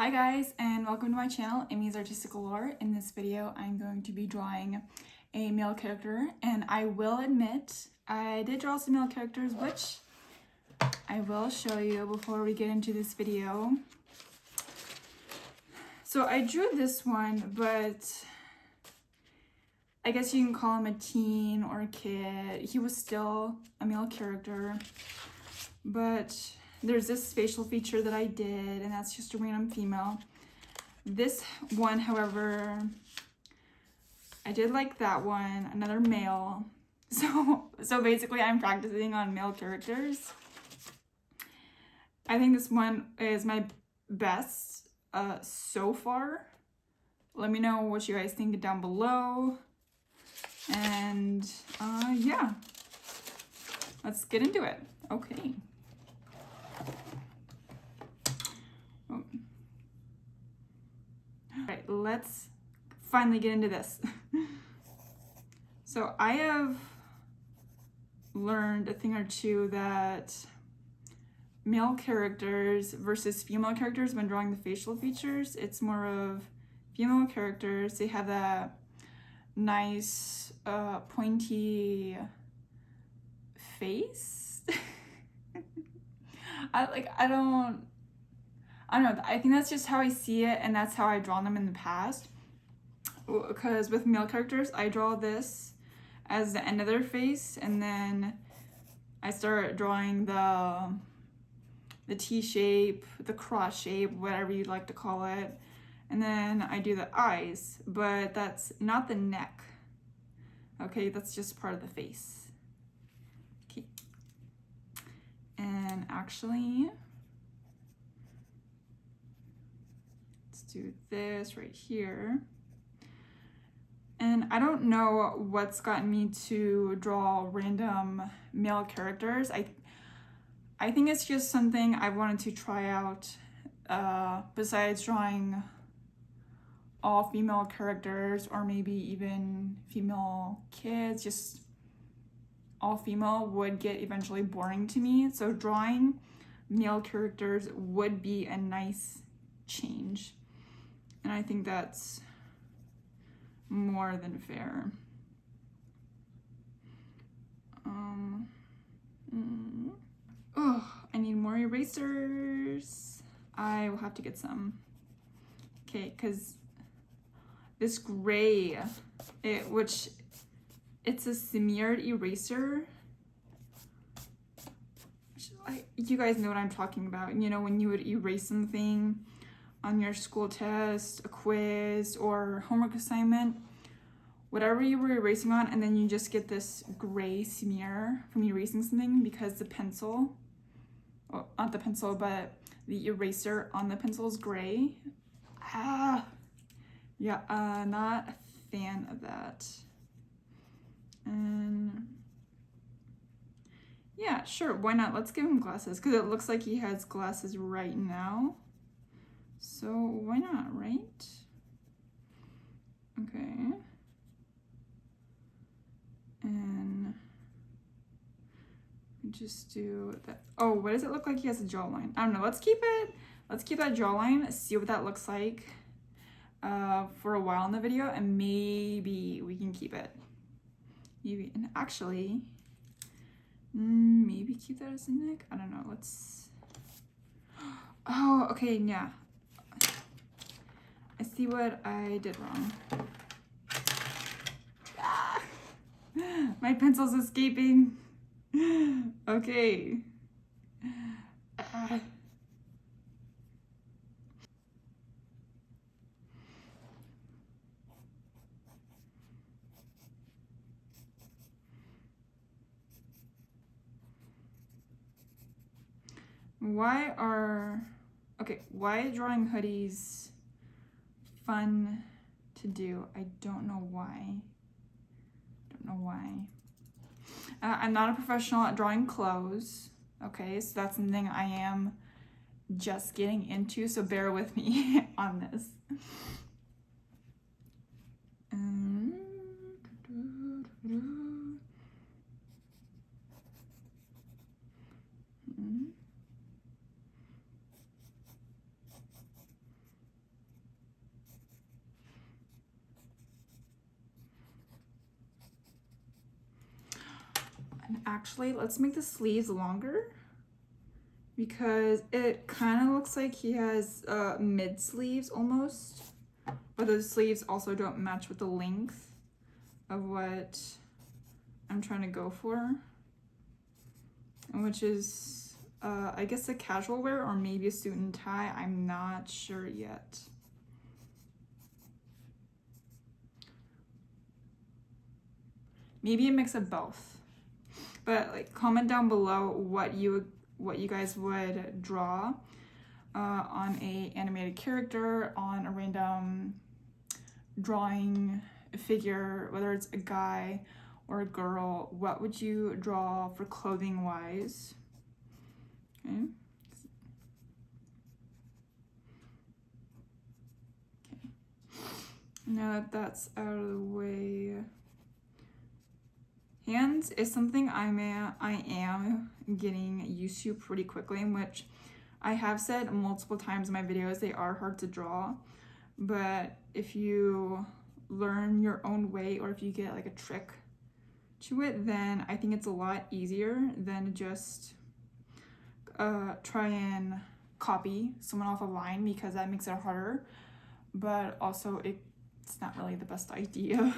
Hi guys, and welcome to my channel, Amy's Artistic Allure. In this video, I'm going to be drawing a male character, and I will admit, I did draw some male characters, which I will show you before we get into this video. So I drew this one, but I guess you can call him a teen or a kid. He was still a male character, but there's this facial feature that I did, and that's just a random female. This one, however, I did like that one, another male. So basically I'm practicing on male characters. I think this one is my best so far. Let me know what you guys think down below. And yeah, let's get into it. Okay. Alright, let's finally get into this. So I have learned a thing or two that male characters versus female characters, when drawing the facial features, it's more of female characters. They have that nice pointy face. I don't know. I think that's just how I see it, and that's how I've drawn them in the past. Because with male characters, I draw this as the end of their face, and then I start drawing the T shape, the cross shape, whatever you'd like to call it, and then I do the eyes, but that's not the neck. Okay, that's just part of the face. Okay, and actually, do this right here. And I don't know what's gotten me to draw random male characters. I think it's just something I wanted to try out, besides drawing all female characters or maybe even female kids. Just all female would get eventually boring to me, so drawing male characters would be a nice change. And I think that's more than fair. Oh, I need more erasers. I will have to get some. Okay, because this gray, which it's a smeared eraser. You guys know what I'm talking about. You know, when you would erase something on your school test, a quiz, or homework assignment, whatever you were erasing on, and then you just get this gray smear from erasing something because the pencil, well, not the pencil, but the eraser on the pencil is gray. Yeah, not a fan of that. And yeah, sure, why not? Let's give him glasses, because it looks like he has glasses right now. So why not, right? Okay. And just do that. Oh, what does it look like he has a jawline? I don't know. Let's keep that jawline, see what that looks like for a while in the video, and maybe we can keep it. Maybe, and actually, maybe keep that as a neck. I don't know. Let's. Oh, okay, yeah. I see what I did wrong. Ah! My pencil's escaping. Okay. Why drawing hoodies fun to do? I don't know why. I'm not a professional at drawing clothes. Okay, so that's something I am just getting into, so bear with me on this. Actually, let's make the sleeves longer because it kind of looks like he has mid sleeves almost, but those sleeves also don't match with the length of what I'm trying to go for, which is I guess a casual wear or maybe a suit and tie. I'm not sure yet. Maybe a mix of both. But like, comment down below what you guys would draw on a animated character, on a random drawing figure, whether it's a guy or a girl. What would you draw for clothing wise? Okay. Now that that's out of the way, hands is something I am getting used to pretty quickly, in which I have said multiple times in my videos they are hard to draw, but if you learn your own way or if you get like a trick to it, then I think it's a lot easier than just try and copy someone off a line, because that makes it harder, but also it's not really the best idea.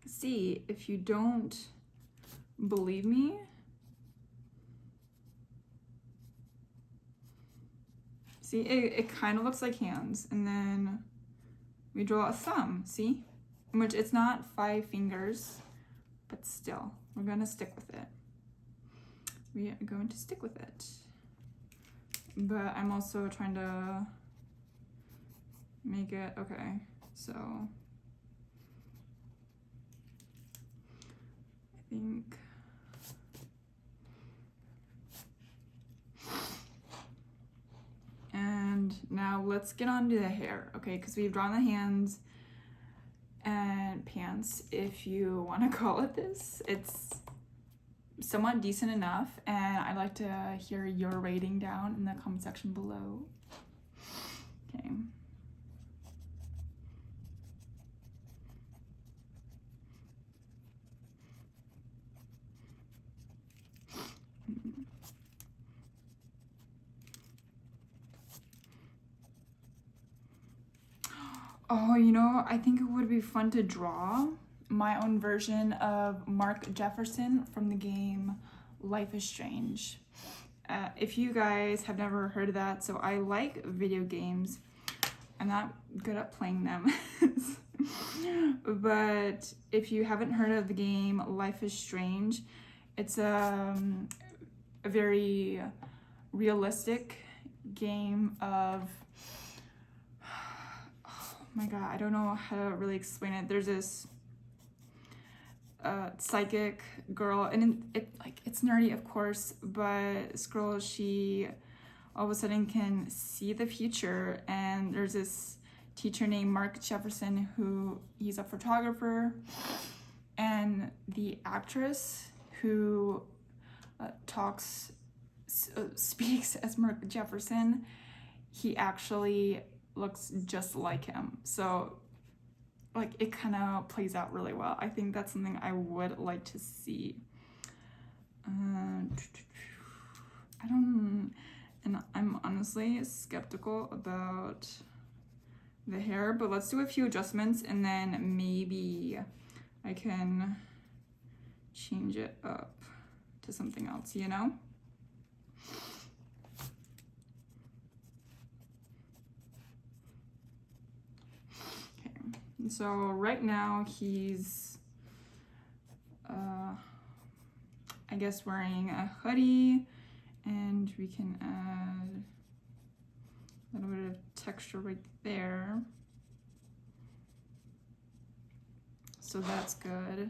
See, if you don't believe me, see, it kind of looks like hands, and then we draw a thumb, see? In which it's not 5 fingers, but still, we're gonna stick with it. We are going to stick with it. But I'm also trying to make it, okay, so I think and now let's get on to the hair, okay, because we've drawn the hands and pants, if you want to call it this. It's somewhat decent enough, and I'd like to hear your rating down in the comment section below. Okay. Oh, you know, I think it would be fun to draw my own version of Mark Jefferson from the game Life is Strange. If you guys have never heard of that, so I like video games. I'm not good at playing them. But if you haven't heard of the game Life is Strange, it's a very realistic game of, oh my god, I don't know how to really explain it. There's this psychic girl, and it's nerdy, of course, but this girl, she all of a sudden can see the future, and there's this teacher named Mark Jefferson who he's a photographer, and the actress who speaks as Mark Jefferson, he actually looks just like him. So like it kind of plays out really well. I think that's something I would like to see. And I'm honestly skeptical about the hair, but let's do a few adjustments and then maybe I can change it up to something else, you know? So right now he's, I guess, wearing a hoodie, and we can add a little bit of texture right there. So that's good.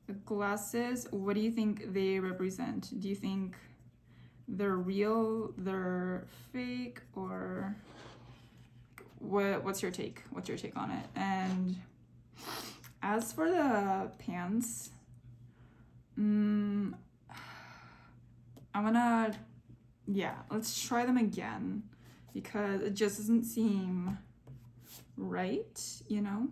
The glasses, what do you think they represent? Do you think they're real, they're fake, or what's your take? What's your take on it? And as for the pants, I'm gonna, yeah, let's try them again, because it just doesn't seem right, you know?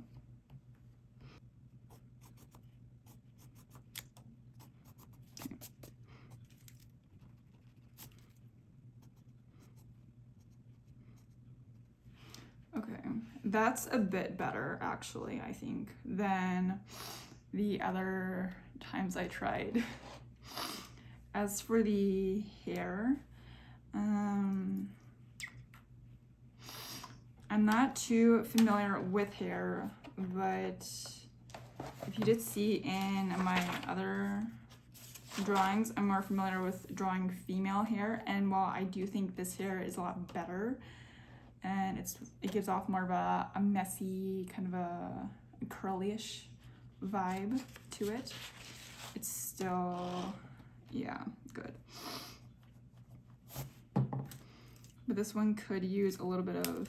Okay, that's a bit better actually, I think, than the other times I tried. As for the hair, I'm not too familiar with hair, but if you did see in my other drawings, I'm more familiar with drawing female hair, and while I do think this hair is a lot better, and it gives off more of a messy, kind of a curlyish vibe to it, it's still, yeah, good. But this one could use a little bit of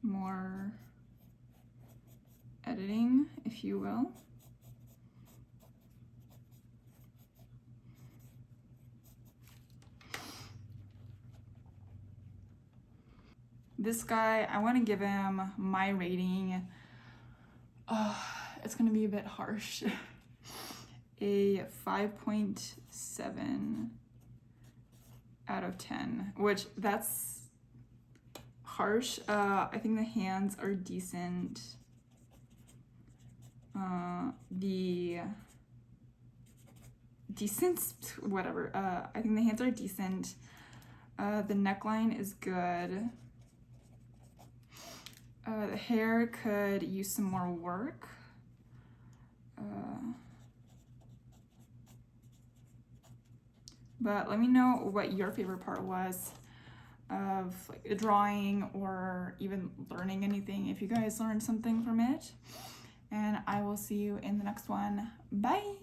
more editing, if you will. This guy, I want to give him my rating. It's going to be a bit harsh. A 5.7 out of 10, which that's harsh. I think the hands are decent. The decent, whatever. I think the hands are decent. The neckline is good. The hair could use some more work. But let me know what your favorite part was of like the drawing or even learning anything, if you guys learned something from it. And I will see you in the next one. Bye!